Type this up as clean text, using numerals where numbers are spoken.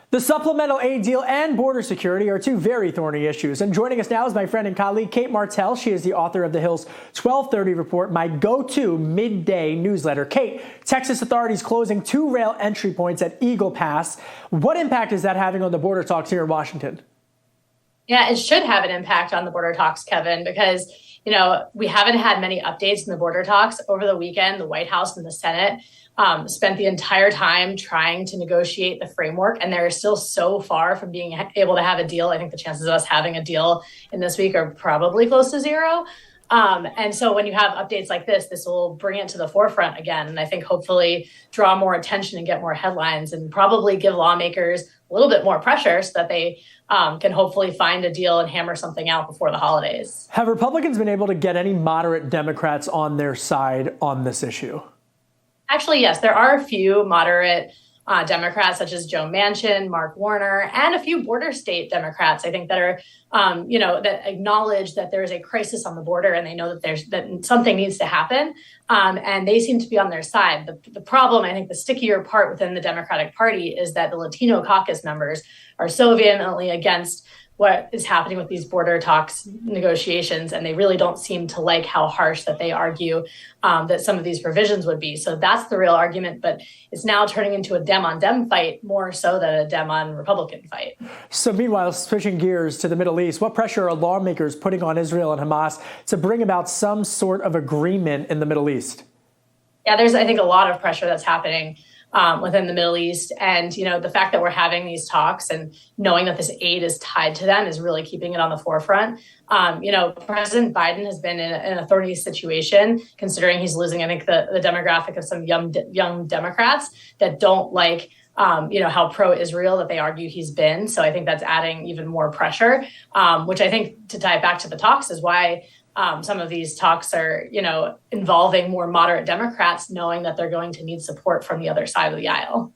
The supplemental aid deal and border security are two very thorny issues. And joining us now is my friend and colleague, Kate Martell. She is the author of the Hill's 1230 Report, my go-to midday newsletter. Kate, Texas authorities closing 2 rail entry points at Eagle Pass. What impact is that having on the border talks here in Washington? Yeah, it should have an impact on the border talks, Kevin, because, we haven't had many updates in the border talks. Over the weekend, the White House and the Senate spent the entire time trying to negotiate the framework, and they're still so far from being able to have a deal. I think the chances of us having a deal in this week are probably close to zero. And so when you have updates like this will bring it to the forefront again. And I think hopefully draw more attention and get more headlines and probably give lawmakers a little bit more pressure so that they can hopefully find a deal and hammer something out before the holidays. Have Republicans been able to get any moderate Democrats on their side on this issue? Actually, yes, there are a few moderate Democrats, such as Joe Manchin, Mark Warner, and a few border state Democrats, I think, that are, that acknowledge that there is a crisis on the border and they know that something needs to happen. And they seem to be on their side. The problem, I think, the stickier part within the Democratic Party is that the Latino caucus members are so vehemently against what is happening with these border talks negotiations, and they really don't seem to like how harsh that they argue that some of these provisions would be. So that's the real argument, but it's now turning into a Dem on Dem fight more so than a Dem on Republican fight. So meanwhile, switching gears to the Middle East, what pressure are lawmakers putting on Israel and Hamas to bring about some sort of agreement in the Middle East? Yeah, there's, I think, a lot of pressure that's happening within the Middle East. And, the fact that we're having these talks and knowing that this aid is tied to them is really keeping it on the forefront. President Biden has been in a thorny situation, considering he's losing, I think, the demographic of some young Democrats that don't like how pro-Israel that they argue he's been. So I think that's adding even more pressure, which I think, to tie it back to the talks, is why some of these talks are, involving more moderate Democrats, knowing that they're going to need support from the other side of the aisle.